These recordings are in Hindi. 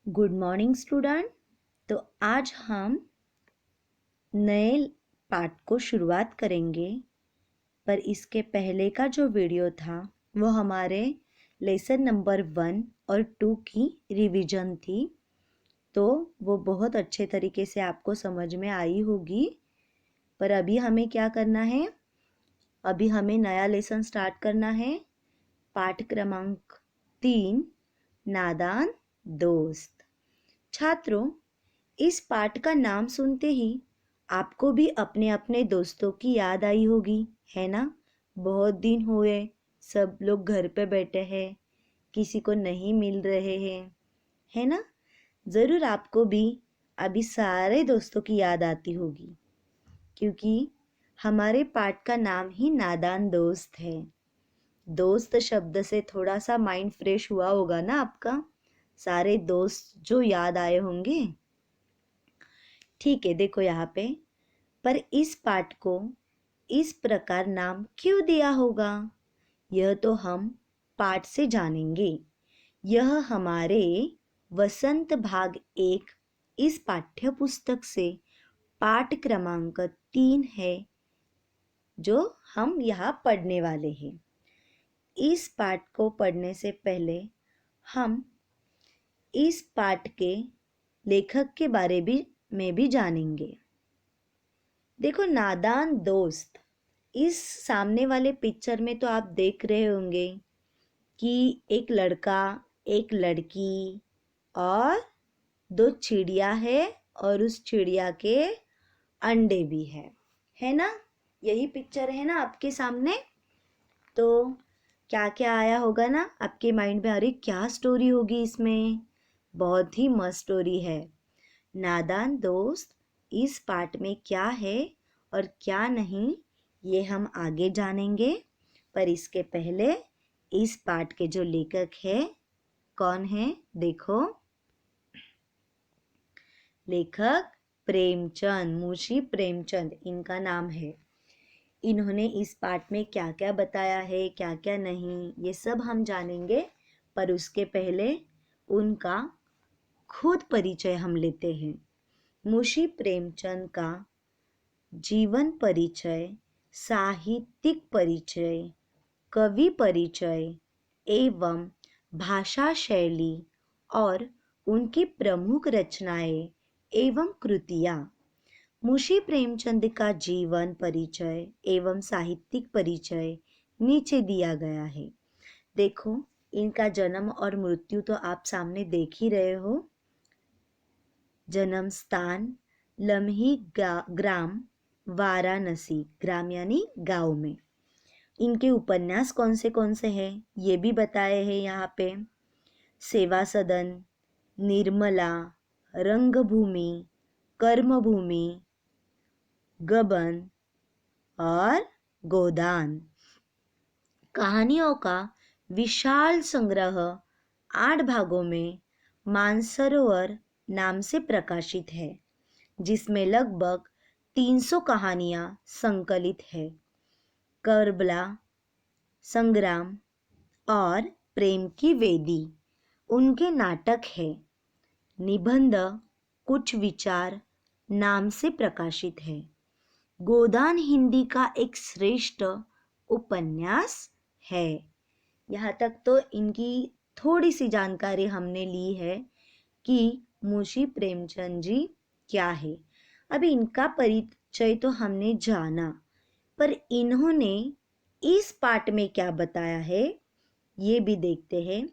Good morning student. तो आज हम नए पाठ को शुरुआत करेंगे, पर इसके पहले का जो वीडियो था वो हमारे लेसन नंबर 1 और 2 की रिवीजन थी। तो वो बहुत अच्छे तरीके से आपको समझ में आई होगी। पर अभी हमें क्या करना है? अभी हमें नया लेसन स्टार्ट करना है। पाठ क्रमांक 3, नादान दोस्त। छात्रों, इस पाठ का नाम सुनते ही आपको भी अपने अपने दोस्तों की याद आई होगी, है ना? बहुत दिन हुए, सब लोग घर पे बैठे हैं, किसी को नहीं मिल रहे हैं, है ना? ज़रूर आपको भी अभी सारे दोस्तों की याद आती होगी, क्योंकि हमारे पाठ का नाम ही नादान दोस्त है। दोस्त शब्द से थोड़ा सा माइंड फ्रेश हुआ होगा ना आपका? सारे दोस्त जो याद आए होंगे। ठीक है, देखो यहाँ पे, पर इस पाठ को इस प्रकार नाम क्यों दिया होगा, यह तो हम पाठ से जानेंगे। यह हमारे वसंत भाग 1 इस पाठ्य पुस्तक से पाठ क्रमांक 3 है, जो हम यहाँ पढ़ने वाले हैं। इस पाठ को पढ़ने से पहले हम इस पाठ के लेखक के बारे में भी जानेंगे। देखो, नादान दोस्त, इस सामने वाले पिक्चर में तो आप देख रहे होंगे कि एक लड़का, एक लड़की और दो चिड़िया है, और उस चिड़िया के अंडे भी है ना? यही पिक्चर है ना आपके सामने? तो क्या क्या आया होगा ना आपके माइंड में? अरे क्या स्टोरी होगी इसमें? बहुत ही मस्त स्टोरी है। नादान दोस्त इस पाठ में क्या है और क्या नहीं, ये हम आगे जानेंगे। पर इसके पहले इस पाठ के जो लेखक है, कौन है? देखो, लेखक प्रेमचंद, मुंशी प्रेमचंद इनका नाम है। इन्होंने इस पाठ में क्या क्या बताया है, क्या क्या नहीं, ये सब हम जानेंगे। पर उसके पहले उनका खुद परिचय हम लेते हैं। मुंशी प्रेमचंद का जीवन परिचय, साहित्यिक परिचय, कवि परिचय एवं भाषा शैली और उनकी प्रमुख रचनाएं एवं कृतियाँ। मुंशी प्रेमचंद का जीवन परिचय एवं साहित्यिक परिचय नीचे दिया गया है। देखो, इनका जन्म और मृत्यु तो आप सामने देख ही रहे हो। जन्म स्थान लम्ही ग्राम, वाराणसी, ग्राम यानी गांव में। इनके उपन्यास कौन से हैं ये भी बताए हैं यहाँ पे। सेवा सदन, निर्मला, रंगभूमि, कर्मभूमि, गबन और गोदान। कहानियों का विशाल संग्रह 8 भागों में मानसरोवर नाम से प्रकाशित है, जिसमें लगभग 300 कहानियां संकलित है। करबला, संग्राम और प्रेम की वेदी उनके नाटक है। निबंध कुछ विचार नाम से प्रकाशित है। गोदान हिंदी का एक श्रेष्ठ उपन्यास है। यहाँ तक तो इनकी थोड़ी सी जानकारी हमने ली है कि मुंशी प्रेमचंद जी क्या है। अभी इनका परिचय तो हमने जाना, पर इन्होंने इस पाठ में क्या बताया है ये भी देखते हैं।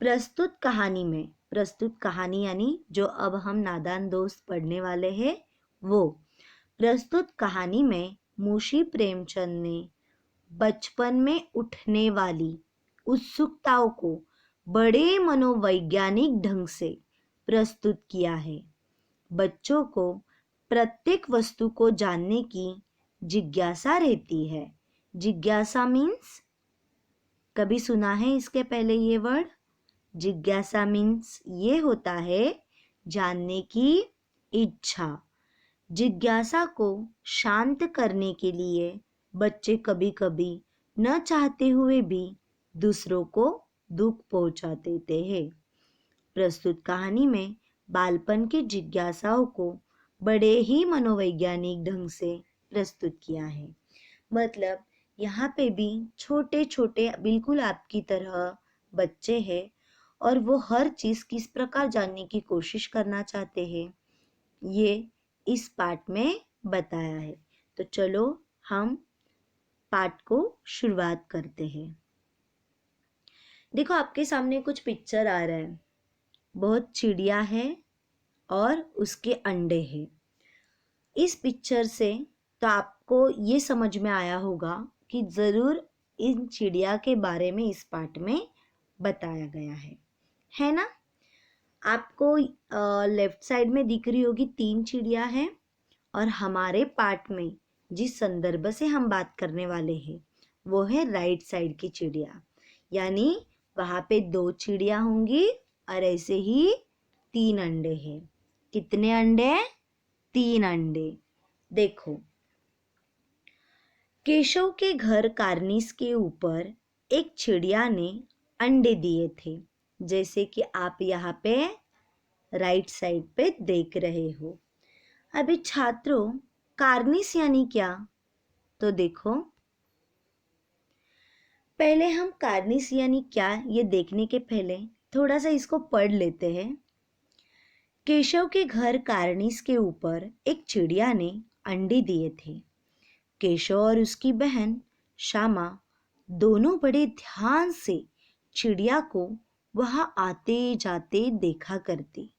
प्रस्तुत कहानी यानी जो अब हम नादान दोस्त पढ़ने वाले हैं वो। प्रस्तुत कहानी में मुंशी प्रेमचंद ने बचपन में उठने वाली उत्सुकताओं को बड़े मनोवैज्ञानिक ढंग से प्रस्तुत किया है। बच्चों को प्रत्येक वस्तु को जानने की जिज्ञासा रहती है। जिज्ञासा मीन्स, कभी सुना है इसके पहले ये वर्ड? जिज्ञासा मीन्स ये होता है जानने की इच्छा। जिज्ञासा को शांत करने के लिए बच्चे कभी कभी न चाहते हुए भी दूसरों को दुख पहुंचा देते हैं। प्रस्तुत कहानी में बालपन की जिज्ञासाओं को बड़े ही मनोवैज्ञानिक ढंग से प्रस्तुत किया है। मतलब यहाँ पे भी छोटे छोटे बिल्कुल आपकी तरह बच्चे हैं और वो हर चीज़ किस प्रकार जानने की कोशिश करना चाहते हैं, ये इस पाठ में बताया है। तो चलो हम पाठ को शुरुआत करते हैं। देखो आपके सामने कुछ पिक्चर आ रहा है। बहुत चिड़िया है और उसके अंडे हैं। इस पिक्चर से तो आपको ये समझ में आया होगा कि ज़रूर इन चिड़िया के बारे में इस पाठ में बताया गया है ना। आपको लेफ्ट साइड में दिख रही होगी 3 चिड़िया हैं और हमारे पाठ में जिस संदर्भ से हम बात करने वाले हैं वो है राइट साइड की चिड़िया, यानी वहाँ पे 2 चिड़िया होंगी और ऐसे ही 3 अंडे हैं। कितने अंडे? 3 अंडे। देखो, केशव के घर कार्निस के ऊपर एक चिड़िया ने अंडे दिए थे, जैसे कि आप यहाँ पे राइट साइड पे देख रहे हो। अभी छात्रों, कार्निस यानी क्या? तो देखो, पहले हम कार्निस यानी क्या ये देखने के पहले थोड़ा सा इसको पढ़ लेते हैं। केशव के घर कार्निस के ऊपर एक चिड़िया ने अंडे दिए थे। केशव और उसकी बहन श्यामा दोनों बड़े ध्यान से चिड़िया को वहां आते जाते देखा करती।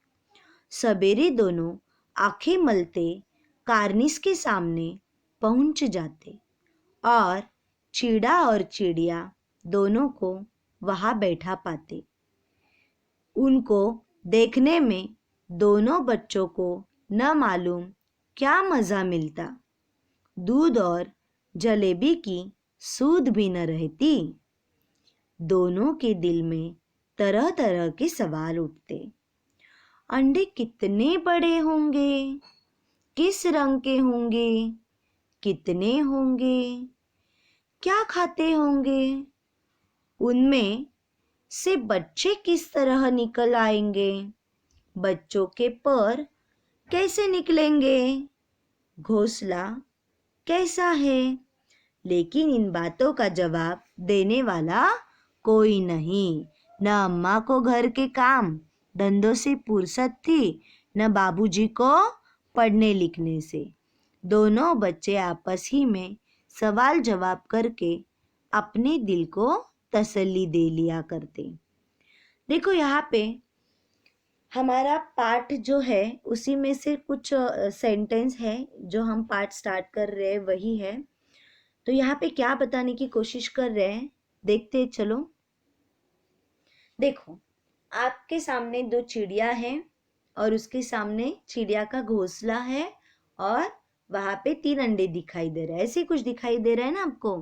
सवेरे दोनों आंखें मलते कार्निस के सामने पहुंच जाते और चिड़ा और चिड़िया दोनों को वहां बैठा पाते। उनको देखने में दोनों बच्चों को न मालूम क्या मज़ा मिलता। दूध और जलेबी की सूध भी न रहती। दोनों के दिल में तरह तरह के सवाल उठते। अंडे कितने बड़े होंगे? किस रंग के होंगे? कितने होंगे? क्या खाते होंगे? उनमें से बच्चे किस तरह निकल आएंगे? बच्चों के पर कैसे निकलेंगे? घोंसला कैसा है? लेकिन इन बातों का जवाब देने वाला कोई नहीं। न अम्मा को घर के काम धंधों से फुर्सत थी, न बाबूजी को पढ़ने लिखने से। दोनों बच्चे आपस ही में सवाल जवाब करके अपने दिल को तसल्ली दे लिया करते। देखो यहाँ पे हमारा पाठ जो है उसी में से कुछ सेंटेंस है जो हम पाठ स्टार्ट कर रहे हैं वही है। तो यहाँ पे क्या बताने की कोशिश कर रहे हैं देखते चलो। देखो, आपके सामने 2 चिड़िया हैं और उसके सामने चिड़िया का घोंसला है और वहां पे 3 अंडे दिखाई दे रहे हैं। ऐसे कुछ दिखाई दे रहा है ना आपको?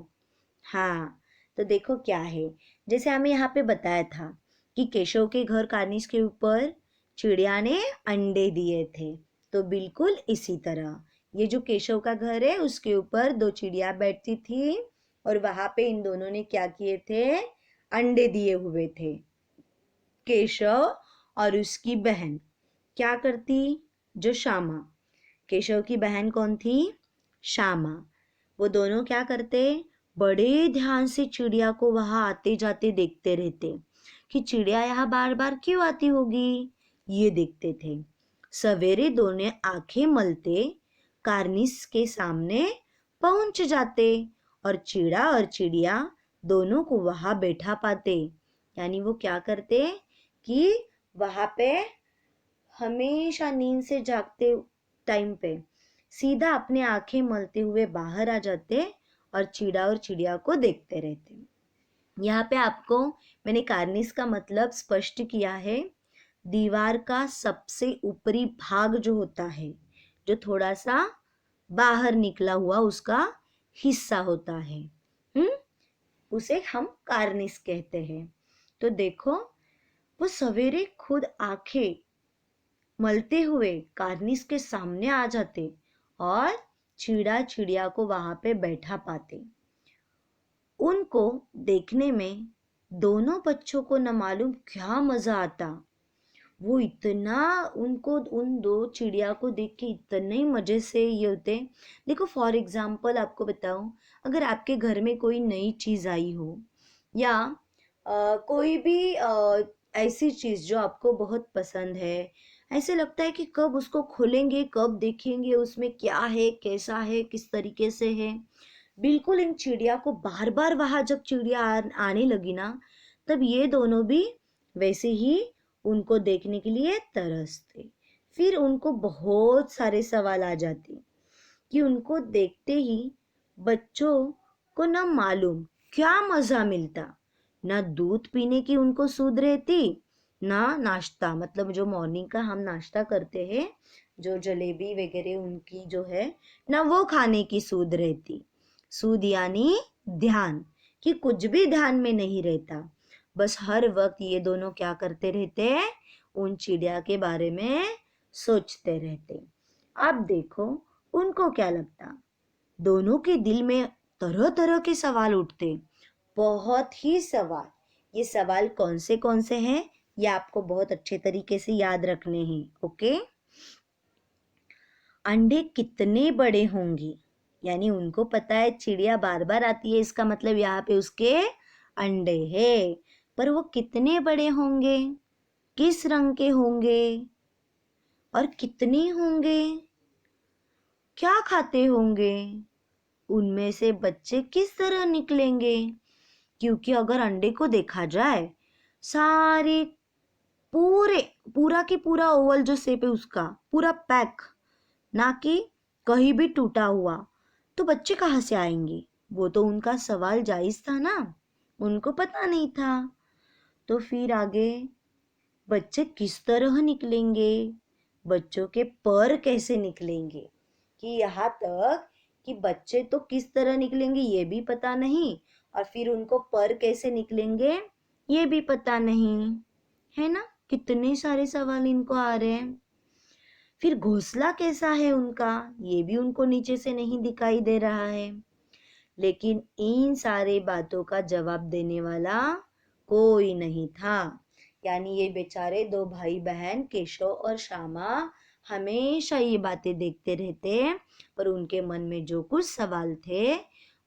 हाँ, तो देखो क्या है। जैसे हमें यहाँ पे बताया था कि केशव के घर कार्निस के ऊपर चिड़िया ने अंडे दिए थे, तो बिल्कुल इसी तरह ये जो केशव का घर है उसके ऊपर 2 चिड़िया बैठती थी और वहां पे इन दोनों ने क्या किए थे? अंडे दिए हुए थे। केशव और उसकी बहन क्या करती? जो श्यामा, केशव की बहन कौन थी? श्यामा। वो दोनों क्या करते? बड़े ध्यान से चिड़िया को वहां आते जाते देखते रहते कि चिड़िया यहाँ बार बार क्यों आती होगी, ये देखते थे। सवेरे दोनों आंखें मलते कार्निस के सामने पहुंच जाते और चिड़ा और चिड़िया दोनों को वहां बैठा पाते। यानी वो क्या करते कि वहां पे हमेशा नींद से जागते टाइम पे सीधा अपने आंखें मलते हुए बाहर आ जाते और चिड़ा और चिड़िया को देखते रहते। यहाँ पे आपको मैंने कार्निस का मतलब स्पष्ट किया है। दीवार का सबसे ऊपरी भाग जो होता है, जो थोड़ा सा बाहर निकला हुआ उसका हिस्सा होता है, उसे हम कार्निस कहते हैं। तो देखो, वो सवेरे खुद आंखें मलते हुए कार्निस के सामने आ जाते और चिड़ा चिड़िया को वहां पे बैठा पाते। उनको देखने में दोनों बच्चों को न मालूम क्या मजा आता। वो इतना उनको उन दो चिड़िया को देख के इतने ही मजे से ये होते। देखो फॉर एग्जाम्पल आपको बताऊं, अगर आपके घर में कोई नई चीज आई हो या कोई भी ऐसी चीज जो आपको बहुत पसंद है, ऐसे लगता है कि कब उसको खोलेंगे, कब देखेंगे उसमें क्या है, कैसा है, किस तरीके से है। बिल्कुल इन चिड़िया को बार बार वहां जब चिड़िया आने लगी ना, तब ये दोनों भी वैसे ही उनको देखने के लिए तरसते। फिर उनको बहुत सारे सवाल आ जाते कि उनको देखते ही बच्चों को न मालूम क्या मजा मिलता। ना दूध पीने की उनको सूध रहती, ना नाश्ता, मतलब जो मॉर्निंग का हम नाश्ता करते हैं, जो जलेबी वगैरह उनकी जो है, ना वो खाने की सूध रहती। सूद यानी ध्यान, कि कुछ भी ध्यान में नहीं रहता। बस हर वक्त ये दोनों क्या करते रहते, उन चिड़िया के बारे में सोचते रहते। अब देखो उनको क्या लगता, दोनों के दिल में तरह तरह के सवाल उठते, बहुत ही सवाल। ये सवाल कौन से हैं, ये आपको बहुत अच्छे तरीके से याद रखने हैं। ओके, अंडे कितने बड़े होंगे, यानी उनको पता है चिड़िया बार बार आती है, इसका मतलब यहाँ पे उसके अंडे हैं। पर वो कितने बड़े होंगे, किस रंग के होंगे और कितने होंगे, क्या खाते होंगे, उनमें से बच्चे किस तरह निकलेंगे। क्योंकि अगर अंडे को देखा जाए, सारे पूरे पूरा की पूरा ओवल जो शेप है उसका पूरा पैक, ना कि कहीं भी टूटा हुआ, तो बच्चे कहाँ से आएंगे। वो तो उनका सवाल जायज था ना, उनको पता नहीं था। तो फिर आगे बच्चे किस तरह निकलेंगे, बच्चों के पर कैसे निकलेंगे, कि यहाँ तक कि बच्चे तो किस तरह निकलेंगे ये भी पता नहीं, और फिर उनको पर कैसे निकलेंगे ये भी पता नहीं, है ना। कितने सारे सवाल इनको आ रहे हैं। फिर घोंसला कैसा है उनका, ये भी उनको नीचे से नहीं दिखाई दे रहा है। लेकिन इन सारे बातों का जवाब देने वाला कोई नहीं था। यानी ये बेचारे दो भाई बहन केशव और श्यामा हमेशा ये बातें देखते रहते, पर उनके मन में जो कुछ सवाल थे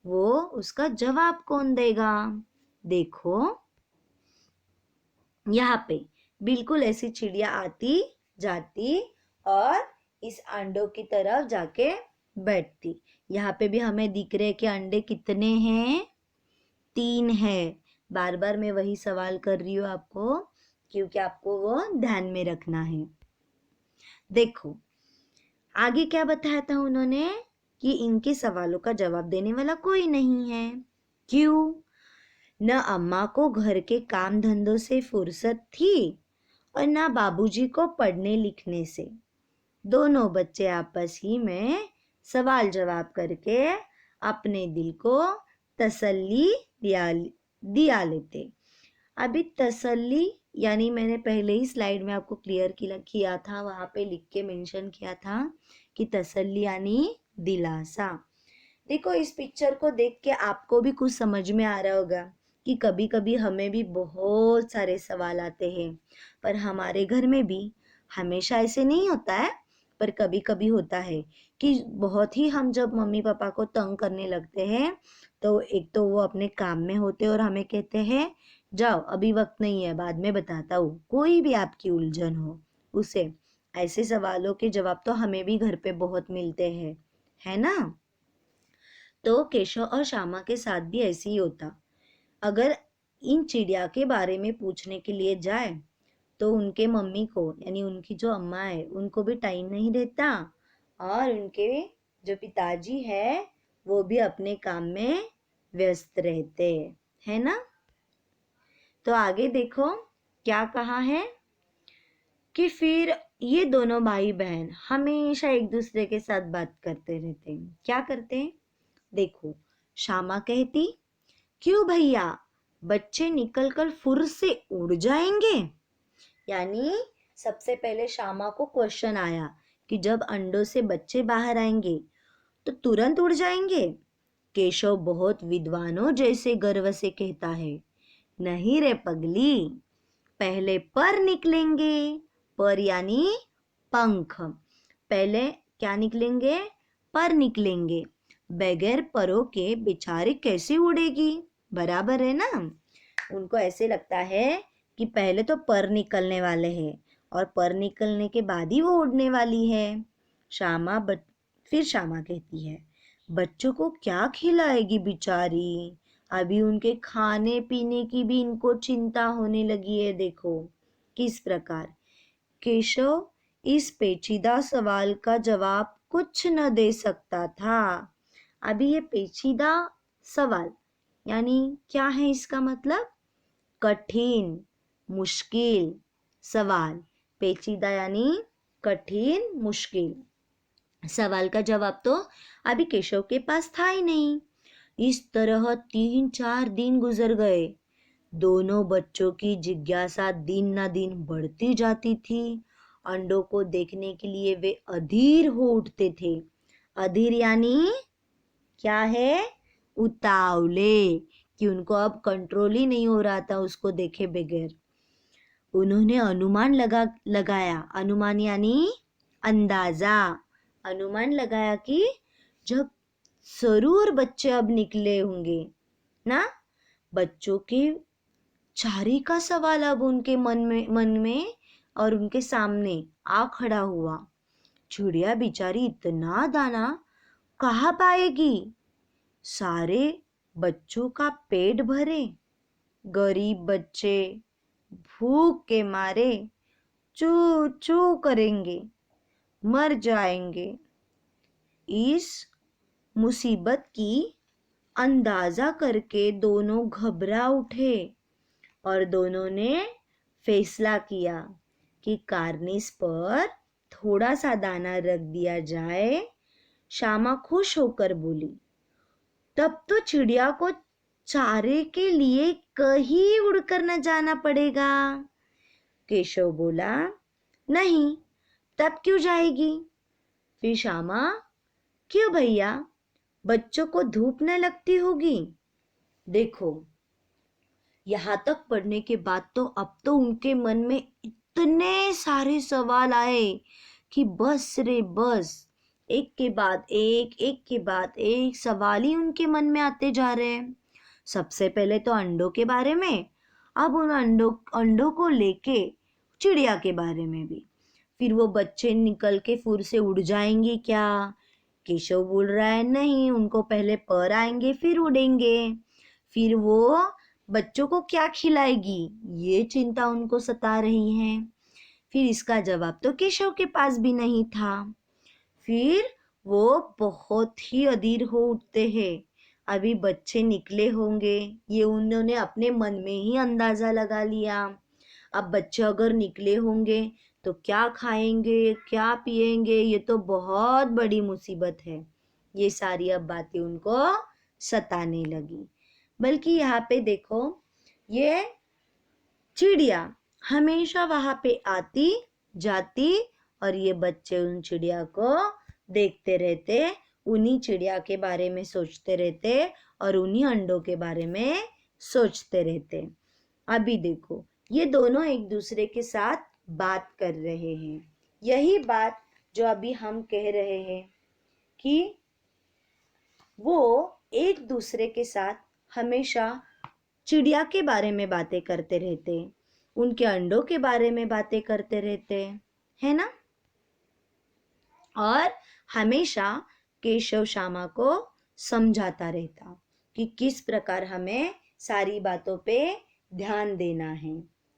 वो उसका जवाब कौन देगा। देखो यहाँ पे बिल्कुल ऐसी चिड़िया आती जाती और इस अंडों की तरफ जाके बैठती। यहाँ पे भी हमें दिख रहे कि अंडे कितने हैं, 3 है। बार बार मैं वही सवाल कर रही हूँ आपको, क्योंकि आपको वो ध्यान में रखना है। देखो आगे क्या बताया था उन्होंने, कि इनके सवालों का जवाब देने वाला कोई नहीं है। क्यों, न अम्मा को घर के काम धंधों से फुर्सत थी और ना बाबूजी को पढ़ने लिखने से। दोनों बच्चे आपस ही में सवाल जवाब करके अपने दिल को तसल्ली दिया लेते। अभी तसल्ली यानी मैंने पहले ही स्लाइड में आपको क्लियर किया था, वहां पे लिख के मेंशन किया था कि तसल्ली यानी दिलासा। देखो इस पिक्चर को देख के आपको भी कुछ समझ में आ रहा होगा कि कभी कभी हमें भी बहुत सारे सवाल आते हैं, पर हमारे घर में भी हमेशा ऐसे नहीं होता है, पर कभी कभी होता है कि बहुत ही हम जब मम्मी पापा को तंग करने लगते हैं, तो एक तो वो अपने काम में होते और हमें कहते हैं जाओ अभी वक्त नहीं है, बाद में बताता हूँ। कोई भी आपकी उलझन हो उसे, ऐसे सवालों के जवाब तो हमें भी घर पे बहुत मिलते हैं, है ना। तो केशव और श्यामा के साथ भी ऐसे ही होता। अगर इन चिड़िया के बारे में पूछने के लिए जाए तो उनके मम्मी को यानी उनकी जो अम्मा है उनको भी टाइम नहीं रहता, और उनके जो पिताजी है वो भी अपने काम में व्यस्त रहते, है ना। तो आगे देखो क्या कहा है कि फिर ये दोनों भाई बहन हमेशा एक दूसरे के साथ बात करते रहते हैं। क्या करते हैं, देखो श्यामा कहती, क्यों भैया बच्चे निकलकर फुर से उड़ जाएंगे। यानी सबसे पहले श्यामा को क्वेश्चन आया कि जब अंडों से बच्चे बाहर आएंगे तो तुरंत उड़ जाएंगे। केशव बहुत विद्वानों जैसे गर्व से कहता है, नहीं रे पगली, पहले पर निकलेंगे पर यानी पंख। पहले क्या निकलेंगे? पर निकलेंगे। बगैर परों के बेचारे कैसे उड़ेगी? बराबर है ना। उनको ऐसे लगता है कि पहले तो पर निकलने वाले हैं और पर निकलने के बाद ही वो उड़ने वाली है। फिर श्यामा कहती है, बच्चों को क्या खिलाएगी बेचारी? अभी उनके खाने पीने की भी इनको चिंता होने लगी है। देखो किस प्रकार केशव इस पेचीदा सवाल का जवाब कुछ न दे सकता था। अभी ये पेचीदा सवाल यानी क्या है? इसका मतलब कठिन, मुश्किल सवाल। पेचीदा यानी कठिन, मुश्किल सवाल का जवाब तो अभी केशव के पास था ही नहीं। इस तरह 3-4 दिन गुजर गए। दोनों बच्चों की जिज्ञासा दिन न दिन बढ़ती जाती थी। अंडों को देखने के लिए वे अधीर हो उठते थे। अधीर यानी क्या है? उतावले, कि उनको अब कंट्रोल ही नहीं हो रहा था उसको देखे बगैर। उन्होंने लगाया। अनुमान यानी अंदाजा। अनुमान लगाया कि जब जरूर बच्चे अब निकले होंगे ना। बच्चों के चारी का सवाल अब उनके मन में और उनके सामने आ खड़ा हुआ। चिड़िया बेचारी इतना दाना कहाँ पाएगी? सारे बच्चों का पेट भरे। गरीब बच्चे भूख के मारे चू चू करेंगे, मर जाएंगे। इस मुसीबत की अंदाजा करके दोनों घबरा उठे और दोनों ने फैसला किया कि कार्निस पर थोड़ा सा दाना रख दिया जाए। श्यामा खुश होकर बोली, तब तो चिड़िया को चारे के लिए कहीं उड़कर न जाना पड़ेगा। केशव बोला, नहीं, तब क्यों जाएगी? फिर श्यामा, क्यों भैया, बच्चों को धूप न लगती होगी? देखो यहाँ तक पढ़ने के बाद तो अब तो उनके मन में इतने सारे सवाल आए कि बस रे बस, एक के बाद एक सवाल ही उनके मन में आते जा रहे हैं। सबसे पहले तो अंडों के बारे में, अब उन अंडों को लेके चिड़िया के बारे में भी। फिर वो बच्चे निकल के फुर से उड़ जाएंगे क्या? केशव बोल रहा है नहीं, उनको पहले पर आएंगे फिर उड़ेंगे। फिर वो बच्चों को क्या खिलाएगी, ये चिंता उनको सता रही है। फिर इसका जवाब तो केशव के पास भी नहीं था। फिर वो बहुत ही अधीर हो उठते हैं। अभी बच्चे निकले होंगे, ये उन्होंने अपने मन में ही अंदाजा लगा लिया। अब बच्चे अगर निकले होंगे तो क्या खाएंगे, क्या पिएंगे, ये तो बहुत बड़ी मुसीबत है। ये सारी अब बातें उनको सताने लगी। बल्कि यहाँ पे देखो, ये चिड़िया हमेशा वहां पे आती जाती और ये बच्चे उन चिड़िया को देखते रहते, उन्हीं चिड़िया के बारे में सोचते रहते और उन्हीं अंडों के बारे में सोचते रहते। अभी देखो ये दोनों एक दूसरे के साथ बात कर रहे हैं। यही बात जो अभी हम कह रहे हैं कि वो एक दूसरे के साथ हमेशा चिड़िया के बारे में बातें करते रहते, उनके अंडों के बारे में बातें करते रहते, है ना। और हमेशा केशव श्यामा को समझाता रहता कि किस प्रकार हमें सारी बातों पे ध्यान देना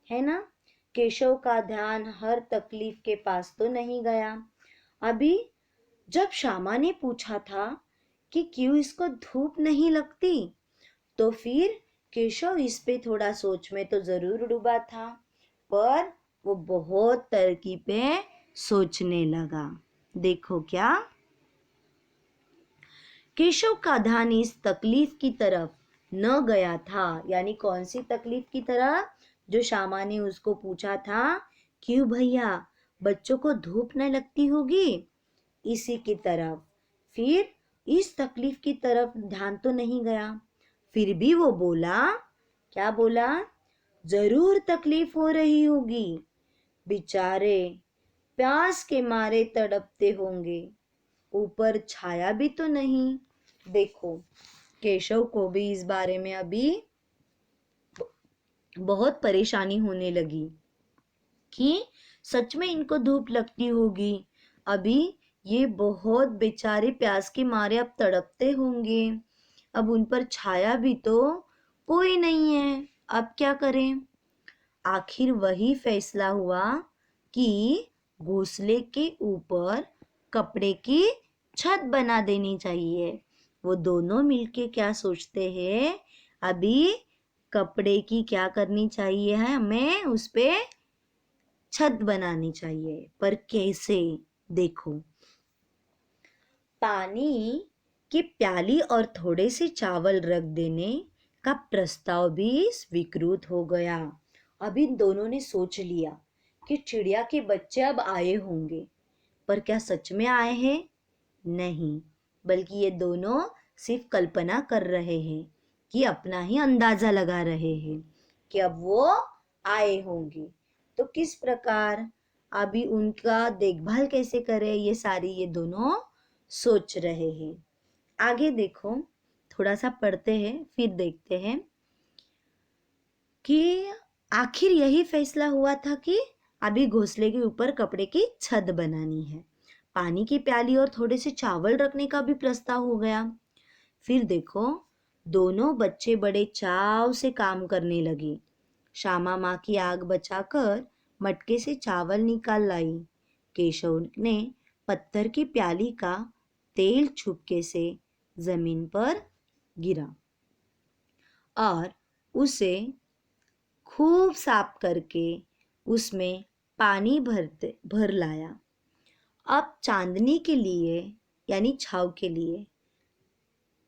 है ना। केशव का ध्यान हर तकलीफ के पास तो नहीं गया। अभी जब श्यामा ने पूछा था कि क्यों इसको धूप नहीं लगती, तो फिर केशव इस पे थोड़ा सोच में तो जरूर डूबा था, पर वो बहुत तरकीबें सोचने लगा। देखो क्या, केशव का ध्यान इस तकलीफ की तरफ न गया था। यानी कौन सी तकलीफ की तरफ? जो श्यामा ने उसको पूछा था, क्यों भैया बच्चों को धूप न लगती होगी, इसी की तरफ। फिर इस तकलीफ की तरफ ध्यान तो नहीं गया। फिर भी वो बोला, क्या बोला? जरूर तकलीफ हो रही होगी, बेचारे प्यास के मारे तड़पते होंगे, ऊपर छाया भी तो नहीं। देखो, केशव को भी इस बारे में अभी बहुत परेशानी होने लगी कि सच में इनको धूप लगती होगी। अभी ये बहुत बेचारे प्यास के मारे अब तड़पते होंगे, अब उन पर छाया भी तो कोई नहीं है, अब क्या करें। आखिर वही फैसला हुआ कि घोंसले के ऊपर कपड़े की छत बना देनी चाहिए। वो दोनों मिलके क्या सोचते हैं, अभी कपड़े की क्या करनी चाहिए है, हमें उस पे छत बनानी चाहिए। पर कैसे? देखो, पानी की प्याली और थोड़े से चावल रख देने का प्रस्ताव भी स्वीकृत हो गया। अब इन दोनों ने सोच लिया कि चिड़िया के बच्चे अब आए होंगे, पर क्या सच में आए हैं? नहीं, बल्कि ये दोनों सिर्फ कल्पना कर रहे हैं, कि अपना ही अंदाजा लगा रहे हैं कि अब वो आए होंगे। तो किस प्रकार अभी उनका देखभाल कैसे करें, ये दोनों सोच रहे हैं। आगे देखो, थोड़ा सा पढ़ते हैं फिर देखते हैं कि आखिर यही फैसला हुआ था कि अभी घोंसले के ऊपर कपड़े की छत बनानी है। पानी की प्याली और थोड़े से चावल रखने का भी प्रस्ताव हो गया। फिर देखो, दोनों बच्चे बड़े चाव से काम करने लगे। श्यामा माँ की आग बचाकर मटके से चावल निकाल लाई। केशव ने पत्थर की प्याली का तेल छुपके से जमीन पर गिरा और उसे खूब साफ करके उसमें पानी भर लाया। अब चांदनी के लिए यानी छाव के लिए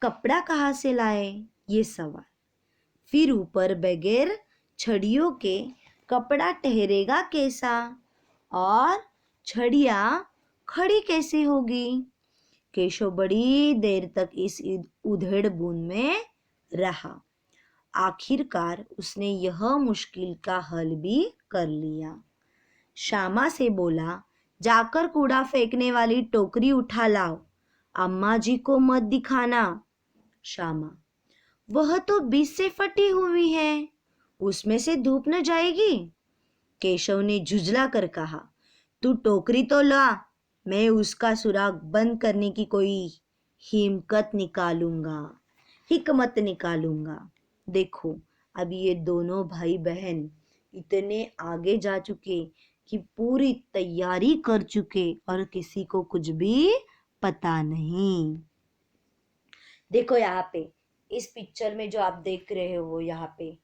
कपड़ा कहाँ से लाए, ये सवाल। फिर ऊपर बगैर छड़ियों के कपड़ा ठहरेगा कैसा, और छड़िया खड़ी कैसे होगी। केशव बड़ी देर तक इस उधेड़ बुन में रहा। आखिरकार उसने यह मुश्किल का हल भी कर लिया। श्यामा से बोला, जाकर कूड़ा फेंकने वाली टोकरी उठा लाओ, अम्मा जी को मत दिखाना। श्यामा, वह तो बीच से फटी हुई है, उसमें से धूप न जाएगी। केशव ने झुंझला कर कहा, तू टोकरी तो ला, मैं उसका सुराग बंद करने की कोई हिकमत निकालूंगा। देखो, अब ये दोनों भाई बहन इतने आगे जा चुके कि पूरी तैयारी कर चुके और किसी को कुछ भी पता नहीं। देखो यहाँ पे इस पिक्चर में जो आप देख रहे हो, यहाँ पे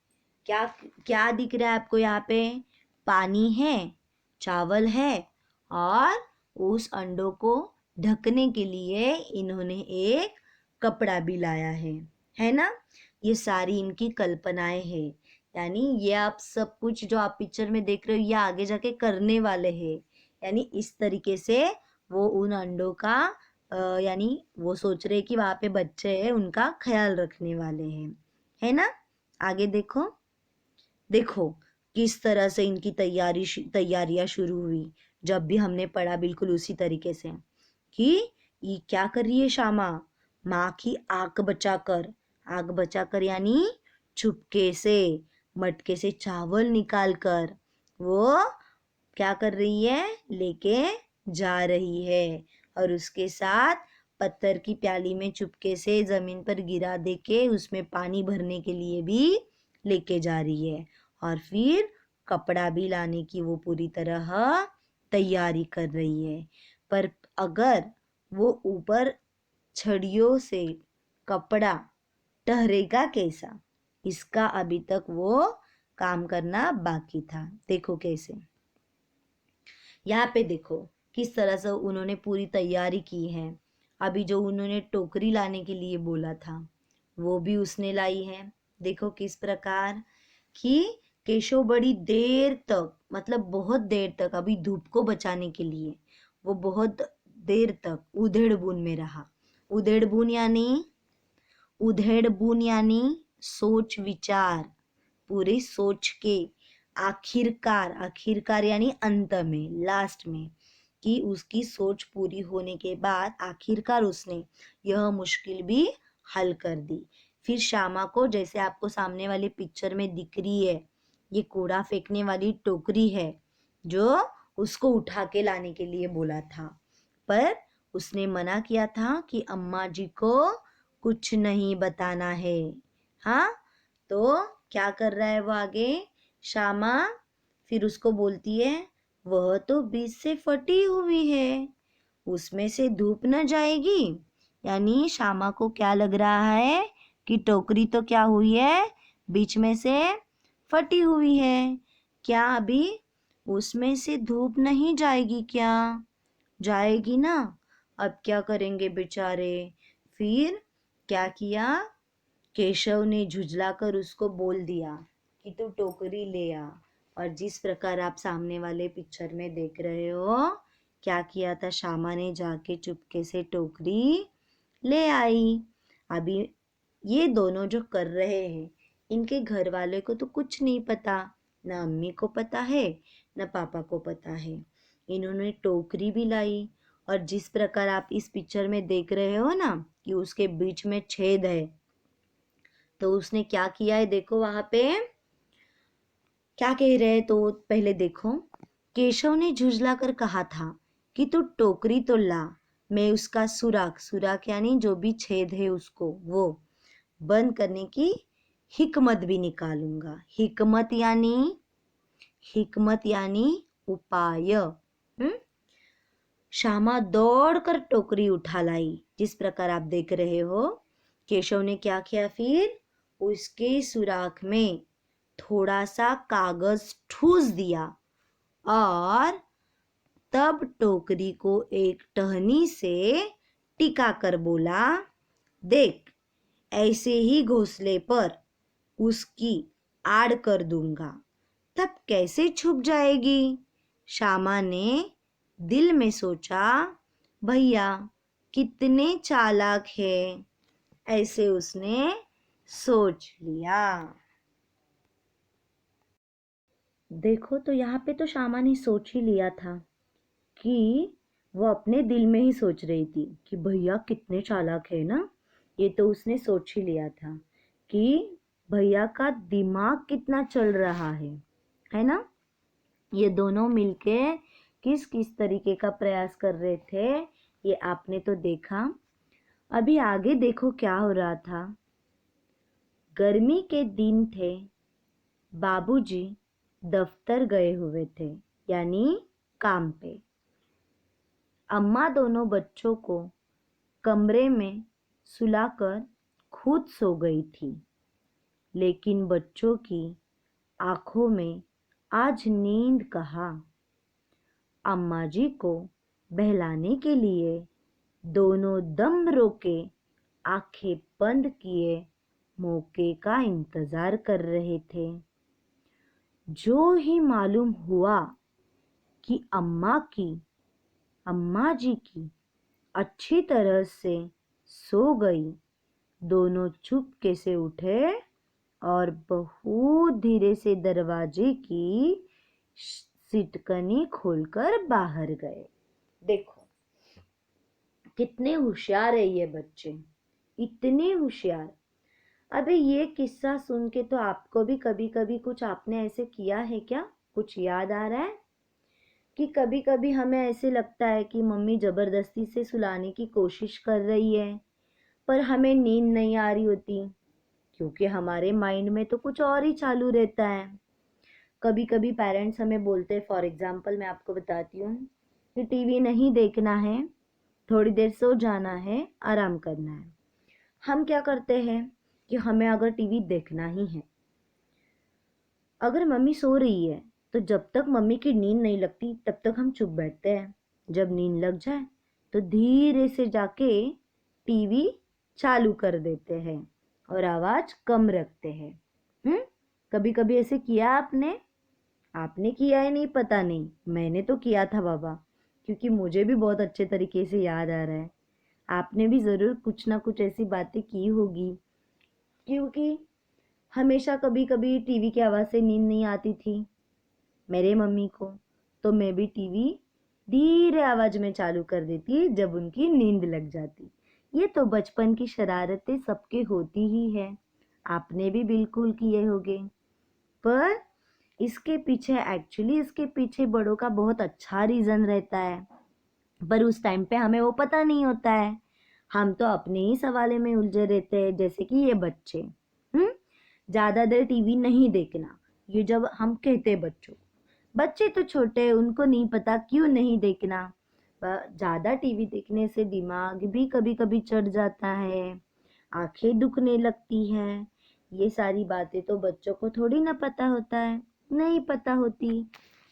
क्या क्या दिख रहा है आपको? यहाँ पे पानी है, चावल है, और उस अंडों को ढकने के लिए इन्होंने एक कपड़ा भी लाया है ना। ये सारी इनकी कल्पनाएं हैं, यानी ये आप सब कुछ जो आप पिक्चर में देख रहे हो ये आगे जाके करने वाले हैं। यानी इस तरीके से वो उन अंडों का यानी वो सोच रहे कि वहां पे बच्चे हैं, उनका ख्याल रखने वाले हैं, है ना। आगे देखो, देखो किस तरह से इनकी तैयारियां शुरू हुई। जब भी हमने पढ़ा बिल्कुल उसी तरीके से कि ये क्या कर रही है श्यामा, माँ की आग बचाकर यानी छुपके से मटके से चावल निकाल कर वो क्या कर रही है, लेके जा रही है, और उसके साथ पत्थर की प्याली में चुपके से जमीन पर गिरा देके उसमें पानी भरने के लिए भी लेके जा रही है, और फिर कपड़ा भी लाने की वो पूरी तरह तैयारी कर रही है। पर अगर वो ऊपर छड़ियों से कपड़ा ठहरेगा कैसा, इसका अभी तक वो काम करना बाकी था। देखो कैसे, यहाँ पे देखो किस तरह से उन्होंने पूरी तैयारी की है। अभी जो उन्होंने टोकरी लाने के लिए बोला था वो भी उसने लाई है। देखो किस प्रकार कि केशव बड़ी देर तक, मतलब बहुत देर तक, अभी धूप को बचाने के लिए वो बहुत देर तक उधेड़ बुन में रहा। उधेड़ बुन यानी सोच विचार, पूरे सोच के आखिरकार, आखिरकार यानी अंत में, लास्ट में, कि उसकी सोच पूरी होने के बाद आखिरकार उसने यह मुश्किल भी हल कर दी। फिर श्यामा को, जैसे आपको सामने वाली पिक्चर में दिख रही है, ये कूड़ा फेंकने वाली टोकरी है जो उसको उठा के लाने के लिए बोला था, पर उसने मना किया था कि अम्मा जी को कुछ नहीं बताना है। हाँ, तो क्या कर रहा है वो आगे श्यामा? फिर उसको बोलती है, वह तो बीच से फटी हुई है, उसमें से धूप न जाएगी। यानी श्यामा को क्या लग रहा है कि टोकरी तो क्या हुई है, बीच में से फटी हुई है, क्या अभी उसमें से धूप नहीं जाएगी क्या? जाएगी ना। अब क्या करेंगे बेचारे? फिर क्या किया, केशव ने झुझलाकर उसको बोल दिया कि तू टोकरी ले आ। और जिस प्रकार आप सामने वाले पिक्चर में देख रहे हो, क्या किया था, श्यामा ने जाके चुपके से टोकरी ले आई। अभी ये दोनों जो कर रहे हैं, इनके घर वाले को तो कुछ नहीं पता, न अम्मी को पता है न पापा को पता है। इन्होंने टोकरी भी लाई, और जिस प्रकार आप इस पिक्चर में देख रहे हो ना कि उसके बीच में छेद है, तो उसने क्या किया है देखो वहां पे क्या कह रहे हैं, तो पहले देखो। केशव ने झुझला कर कहा था कि तू टोकरी तो ला, मैं उसका सुराख, सुराख यानी जो भी छेद है उसको वो बंद करने की हिकमत भी निकालूंगा। हिकमत यानी उपाय। श्यामा दौड़कर टोकरी उठा लाई, जिस प्रकार आप देख रहे हो। केशव ने क्या किया, फिर उसके सुराख में थोड़ा सा कागज ठूस दिया और तब टोकरी को एक टहनी से टिका कर बोला, देख, ऐसे ही घोंसले पर उसकी आड़ कर दूंगा, तब कैसे छुप जाएगी? श्यामा ने दिल में सोचा, भैया कितने चालाक है, ऐसे उसने सोच लिया। देखो तो यहाँ पे तो श्यामा ने सोच ही लिया था कि वो अपने दिल में ही सोच रही थी कि भैया कितने चालाक है ना। ये तो उसने सोच ही लिया था कि भैया का दिमाग कितना चल रहा है ना। ये दोनों मिलके किस किस तरीके का प्रयास कर रहे थे, ये आपने तो देखा। अभी आगे देखो क्या हो रहा था। गर्मी के दिन थे, बाबूजी दफ्तर गए हुए थे, यानी काम पे। अम्मा दोनों बच्चों को कमरे में सुलाकर खुद सो गई थी, लेकिन बच्चों की आंखों में आज नींद कहाँ। अम्मा जी को बहलाने के लिए दोनों दम रोके आंखें बंद किए मौके का इंतजार कर रहे थे। जो ही मालूम हुआ कि अम्मा जी की अच्छी तरह से सो गई, दोनों चुपके से उठे और बहुत धीरे से दरवाजे की सिटकनी खोलकर बाहर गए। देखो कितने होशियार है ये बच्चे, इतने होशियार। अबे ये किस्सा सुन के तो आपको भी कभी कभी कुछ आपने ऐसे किया है क्या? कुछ याद आ रहा है कि कभी कभी हमें ऐसे लगता है कि मम्मी जबरदस्ती से सुलाने की कोशिश कर रही है, पर हमें नींद नहीं आ रही होती, क्योंकि हमारे माइंड में तो कुछ और ही चालू रहता है। कभी कभी पेरेंट्स हमें बोलते हैं, फॉर एग्जाम्पल मैं आपको बताती हूँ कि टीवी नहीं देखना है, थोड़ी देर सो जाना है, आराम करना है। हम क्या करते हैं कि हमें अगर टीवी देखना ही है, अगर मम्मी सो रही है, तो जब तक मम्मी की नींद नहीं लगती तब तक हम चुप बैठते हैं। जब नींद लग जाए तो धीरे से जाके टीवी चालू कर देते हैं और आवाज कम रखते हैं। कभी कभी ऐसे किया आपने? आपने किया है नहीं पता नहीं, मैंने तो किया था बाबा, क्योंकि मुझे भी बहुत अच्छे तरीके से याद आ रहा है। आपने भी ज़रूर कुछ ना कुछ ऐसी बातें की होगी, क्योंकि हमेशा कभी कभी टीवी की आवाज़ से नींद नहीं आती थी, मेरे मम्मी को, तो मैं भी टीवी धीरे आवाज में चालू कर देती जब उनकी नींद लग जाती। ये तो बचपन की शरारतें सबके होती ही है, आपने भी बिल्कुल किए होंगे। पर इसके पीछे बड़ों का बहुत अच्छा रीजन रहता है, पर उस टाइम पे हमें वो पता नहीं होता है। हम तो अपने ही सवाले में उलझे रहते हैं, जैसे कि ये बच्चे। ज्यादा देर टीवी नहीं देखना, ये जब हम कहते बच्चों, बच्चे तो छोटे, उनको नहीं पता क्यों नहीं देखना। ज्यादा टीवी देखने से दिमाग भी कभी कभी चढ़ जाता है, आंखें दुखने लगती हैं। ये सारी बातें तो बच्चों को थोड़ी ना पता होता है, नहीं पता होती।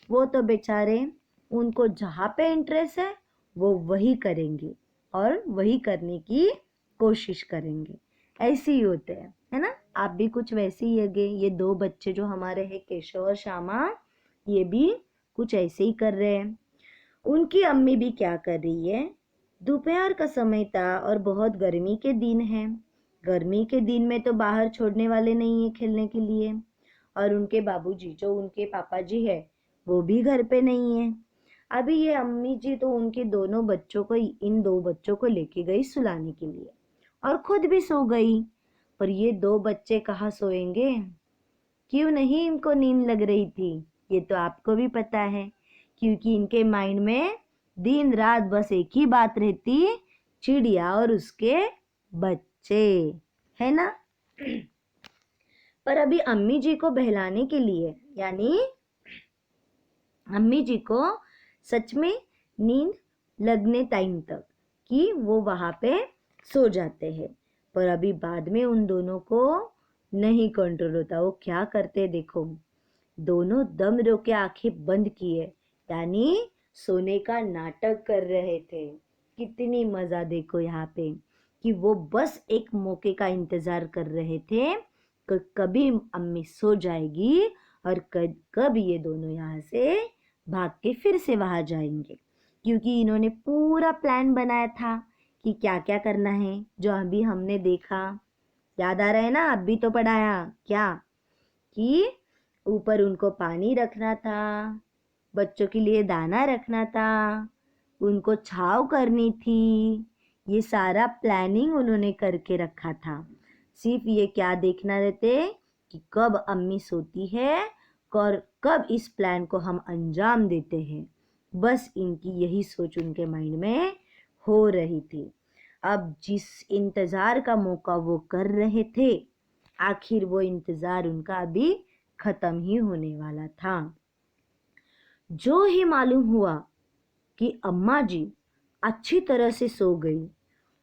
वो तो बेचारे, उनको जहाँ पे इंटरेस्ट है वो वही करेंगे और वही करने की कोशिश करेंगे। ऐसे ही होते हैं, है ना। आप भी कुछ वैसे ही है। ये दो बच्चे जो हमारे हैं, केशव और श्यामा, ये भी कुछ ऐसे ही कर रहे हैं। उनकी अम्मी भी क्या कर रही है, दोपहर का समय था और बहुत गर्मी के दिन है। गर्मी के दिन में तो बाहर छोड़ने वाले नहीं है खेलने के लिए, और उनके बाबूजी जो उनके पापा जी है वो भी घर पे नहीं है। अभी ये अम्मी जी तो उनके दोनों बच्चों को, इन दो बच्चों को लेके गई सुलाने के लिए और खुद भी सो गई। पर ये दो बच्चे कहाँ सोएंगे, क्यों नहीं इनको नींद लग रही थी, ये तो आपको भी पता है, क्योंकि इनके माइंड में दिन रात बस एक ही बात रहती, चिड़िया और उसके बच्चे, है ना। पर अभी अम्मी जी को बहलाने के लिए, यानी अम्मी जी को सच में नींद लगने टाइम तक कि वो वहां पे सो जाते हैं, पर अभी बाद में उन दोनों को नहीं कंट्रोल होता। वो क्या करते देखो, दोनों दम रोके आंखें बंद किए, यानी सोने का नाटक कर रहे थे। कितनी मजा देखो यहाँ पे, कि वो बस एक मौके का इंतजार कर रहे थे कि कभी अम्मी सो जाएगी और कब ये दोनों यहाँ से भाग के फिर से वहां जाएंगे, क्योंकि इन्होंने पूरा प्लान बनाया था कि क्या क्या करना है, जो अभी हमने देखा। याद आ रहा है ना, अभी तो पढ़ाया क्या, कि ऊपर उनको पानी रखना था, बच्चों के लिए दाना रखना था, उनको छाव करनी थी। ये सारा प्लानिंग उन्होंने करके रखा था। सिर्फ ये क्या देखना रहते कि कब अम्मी सोती है और कब इस प्लान को हम अंजाम देते हैं। बस इनकी यही सोच उनके माइंड में हो रही थी। अब जिस इंतजार का मौका वो कर रहे थे, आखिर वो इंतजार उनका अभी खत्म ही होने वाला था। जो ही मालूम हुआ कि अम्मा जी अच्छी तरह से सो गई,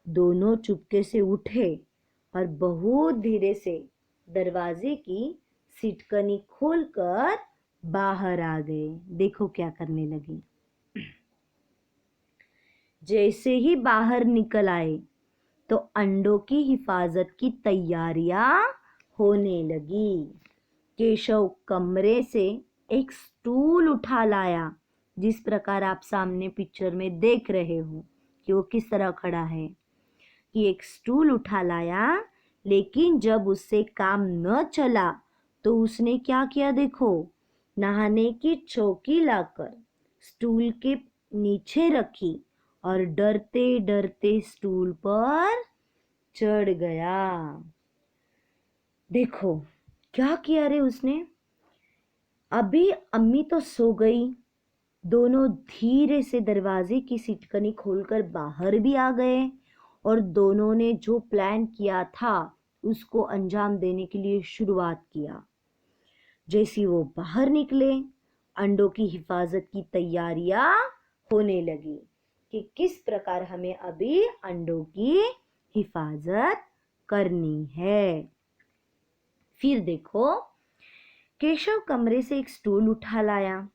दोनों चुपके से उठे और बहुत धीरे से दरवाजे की सिटकनी खोलकर बाहर आ गए। देखो क्या करने लगी। जैसे ही बाहर निकल आए तो अंडों की हिफाजत की तैयारियां होने लगी। केशव कमरे से एक स्टूल उठा लाया, जिस प्रकार आप सामने पिक्चर में देख रहे हो कि वो किस तरह खड़ा है, कि एक स्टूल उठा लाया। लेकिन जब उससे काम न चला तो उसने क्या किया देखो, नहाने की चौकी लाकर स्टूल के नीचे रखी और डरते डरते स्टूल पर चढ़ गया। देखो क्या किया रे उसने। अभी अम्मी तो सो गई, दोनों धीरे से दरवाजे की सिटकनी खोलकर बाहर भी आ गए और दोनों ने जो प्लान किया था उसको अंजाम देने के लिए शुरुआत किया। जैसे वो बाहर निकले, अंडों की हिफाजत की तैयारियां होने लगी कि किस प्रकार हमें अभी अंडों की हिफाजत करनी है। फिर देखो, केशव कमरे से एक स्टूल उठा लाया।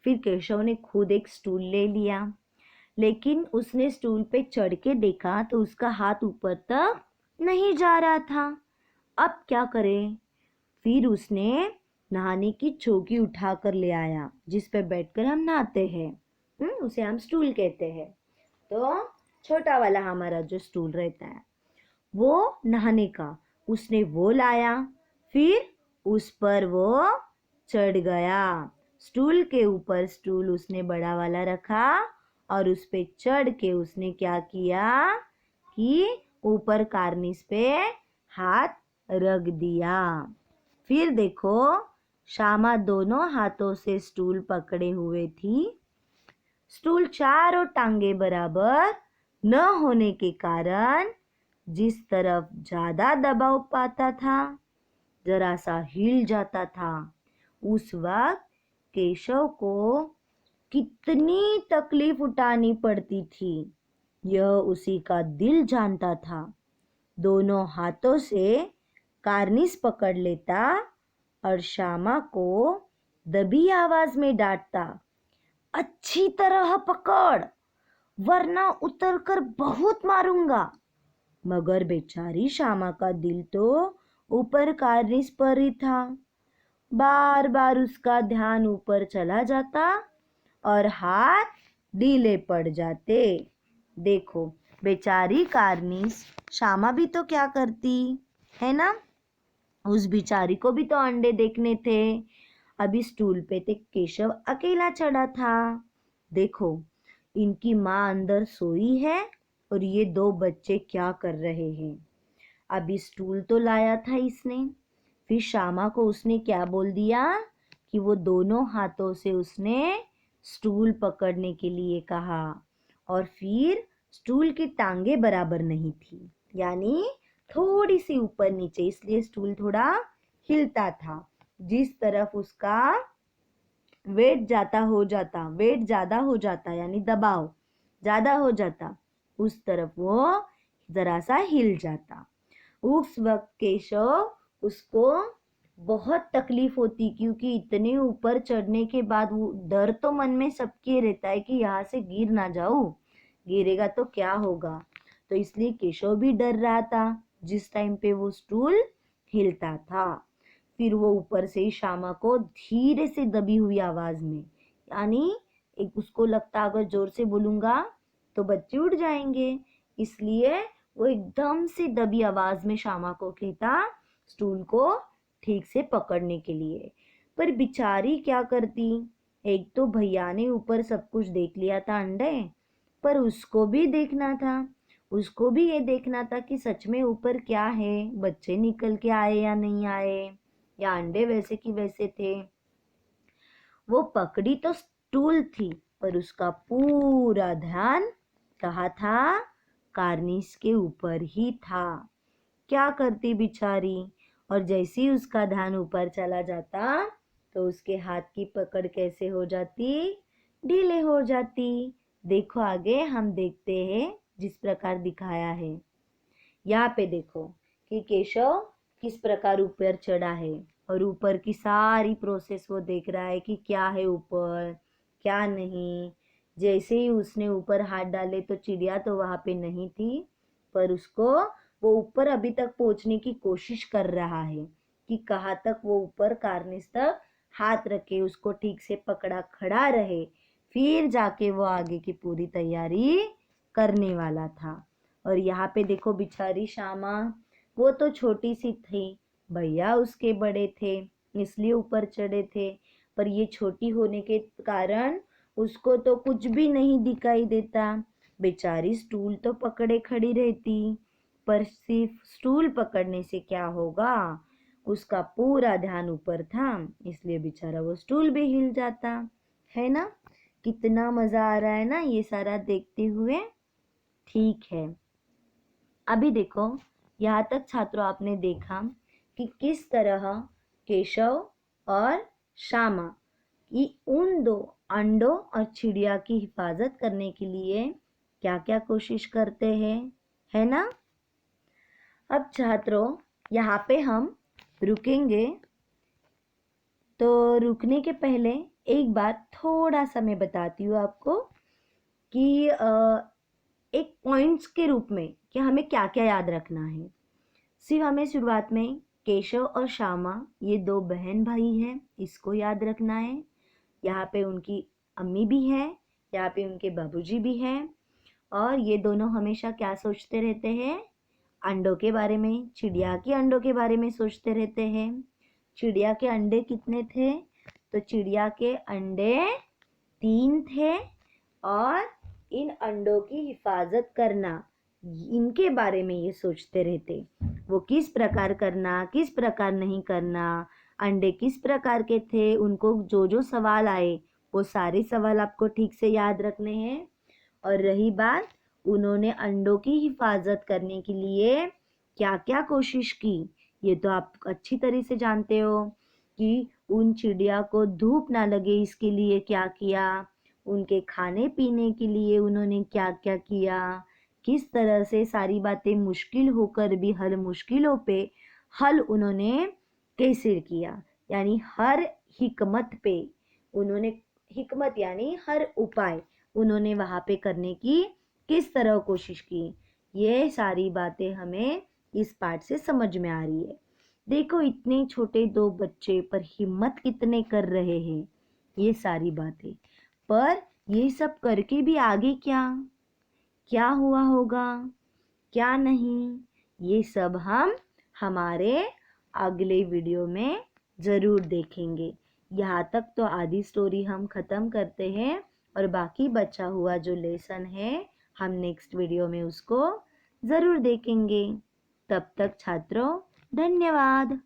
फिर केशव ने खुद एक स्टूल ले लिया, लेकिन उसने स्टूल पे चढ़ के देखा तो उसका हाथ ऊपर तक नहीं जा रहा था। अब क्या करे। फिर उसने नहाने की चौकी उठा कर ले आया, जिस पे बैठकर हम नहाते हैं। उसे हम स्टूल कहते हैं। तो छोटा वाला हमारा जो स्टूल रहता है वो नहाने का, उसने वो लाया। फिर उस पर वो चढ़ गया। स्टूल के ऊपर स्टूल उसने बड़ा वाला रखा और उस पे चढ़ के उसने क्या किया कि ऊपर कार्निस पे हाथ रख दिया। फिर देखो श्यामा दोनों हाथों से स्टूल पकड़े हुए थी। स्टूल चारों टांगे बराबर न होने के कारण जिस तरफ ज्यादा दबाव पाता था जरा सा हिल जाता था। उस वक्त केशव को कितनी तकलीफ उठानी पड़ती थी यह उसी का दिल जानता था। दोनों हाथों से कार्निस पकड़ लेता और श्यामा को दबी आवाज में डांटता, अच्छी तरह पकड़ वरना उतर कर बहुत मारूंगा। मगर बेचारी श्यामा का दिल तो ऊपर कार्निस पर ही था। बार बार उसका ध्यान ऊपर चला जाता और हाथ ढीले पड़ जाते। देखो बेचारी कार्निस श्यामा भी तो क्या करती है ना, उस बिचारी को भी तो अंडे देखने थे। अभी स्टूल पे ते केशव अकेला चढ़ा था। देखो इनकी माँ अंदर सोई है और ये दो बच्चे क्या कर रहे हैं। अभी स्टूल तो लाया था इसने, फिर श्यामा को उसने क्या बोल दिया कि वो दोनों हाथों से उसने स्टूल पकड़ने के लिए कहा और फिर स्टूल की टांगे बराबर नहीं थी, यानी थोड़ी सी ऊपर नीचे, इसलिए स्टूल थोड़ा हिलता था। जिस तरफ उसका वेट ज्यादा हो जाता यानी दबाव ज्यादा हो जाता उस तरफ वो जरा सा हिल जाता। उस वक्त केशव उसको बहुत तकलीफ होती क्योंकि इतने ऊपर चढ़ने के बाद वो डर तो मन में सबके रहता है कि यहाँ से गिर ना जाऊं, गिरेगा तो क्या होगा। तो इसलिए केशव भी डर रहा था जिस टाइम पे वो स्टूल हिलता था। फिर वो ऊपर से श्यामा को धीरे से दबी हुई आवाज में, यानी एक उसको लगता अगर जोर से बोलूंगा तो बच्चे उठ जाएंगे, इसलिए वो एकदम से दबी आवाज में श्यामा को कहता स्टूल को ठीक से पकड़ने के लिए। पर बिचारी क्या करती, एक तो भैया ने ऊपर सब कुछ देख लिया था अंडे, पर उसको भी देखना था, उसको भी ये देखना था कि सच में ऊपर क्या है, बच्चे निकल के आए या नहीं आए या अंडे वैसे की वैसे थे। वो पकड़ी तो स्टूल थी पर उसका पूरा ध्यान कहाँ था, कार्निस के ऊपर ही था। क्या करती बिचारी, और जैसे ही उसका ध्यान ऊपर चला जाता तो उसके हाथ की पकड़ कैसे हो जाती, ढीले हो जाती। देखो आगे हम देखते हैं जिस प्रकार दिखाया है। यहाँ पे देखो कि केशव किस प्रकार ऊपर चढ़ा है और ऊपर की सारी प्रोसेस वो देख रहा है कि क्या है ऊपर क्या नहीं। जैसे ही उसने ऊपर हाथ डाले तो चिड़िया तो वहां पे नहीं थी, पर उसको वो ऊपर अभी तक पहुंचने की कोशिश कर रहा है कि कहाँ तक वो ऊपर कार्निस तक हाथ रखे, उसको ठीक से पकड़ा खड़ा रहे, फिर जाके वो आगे की पूरी तैयारी करने वाला था। और यहाँ पे देखो बिचारी श्यामा, वो तो छोटी सी थी, भैया उसके बड़े थे इसलिए ऊपर चढ़े थे, पर ये छोटी होने के कारण उसको तो कुछ भी नहीं दिखाई देता। बेचारी स्टूल तो पकड़े खड़ी रहती, पर सिर्फ स्टूल पकड़ने से क्या होगा, उसका पूरा ध्यान ऊपर था, इसलिए बेचारा वो स्टूल भी हिल जाता है ना। कितना मजा आ रहा है ना ये सारा देखते हुए। ठीक है, अभी देखो यहाँ तक छात्रों आपने देखा कि किस तरह केशव और श्यामा की उन दो अंडों और चिड़िया की हिफाजत करने के लिए क्या क्या कोशिश करते हैं, है ना। अब छात्रों यहाँ पे हम रुकेंगे, तो रुकने के पहले एक बार थोड़ा सा मैं बताती हूँ आपको कि एक पॉइंट्स के रूप में कि हमें क्या क्या याद रखना है। सिर्फ हमें शुरुआत में केशव और श्यामा ये दो बहन भाई हैं, इसको याद रखना है। यहाँ पे उनकी अम्मी भी है, यहाँ पे उनके बाबूजी भी हैं, और ये दोनों हमेशा क्या सोचते रहते हैं, अंडों के बारे में, चिड़िया के अंडों के बारे में सोचते रहते हैं। चिड़िया के अंडे कितने थे, तो चिड़िया के अंडे 3 थे और इन अंडों की हिफाजत करना, इनके बारे में ये सोचते रहते। वो किस प्रकार करना, किस प्रकार नहीं करना, अंडे किस प्रकार के थे, उनको जो जो सवाल आए वो सारे सवाल आपको ठीक से याद रखने हैं। और रही बात, उन्होंने अंडों की हिफाजत करने के लिए क्या क्या कोशिश की, ये तो आप अच्छी तरह से जानते हो कि उन चिड़िया को धूप ना लगे इसके लिए क्या किया, उनके खाने पीने के लिए उन्होंने क्या क्या किया, किस तरह से सारी बातें मुश्किल होकर भी हर मुश्किलों पे हल उन्होंने कैसे किया, यानी हर हिकमत पे उन्होंने, हिकमत यानी हर उपाय उन्होंने वहां पे करने की किस तरह कोशिश की, ये सारी बातें हमें इस पाठ से समझ में आ रही है। देखो इतने छोटे 2 बच्चे पर हिम्मत कितने कर रहे हैं, ये सारी बातें। पर ये सब करके भी आगे क्या क्या हुआ होगा, क्या नहीं, ये सब हम हमारे अगले वीडियो में ज़रूर देखेंगे। यहाँ तक तो आधी स्टोरी हम ख़त्म करते हैं और बाकी बचा हुआ जो लेसन है हम नेक्स्ट वीडियो में उसको ज़रूर देखेंगे। तब तक छात्रों धन्यवाद।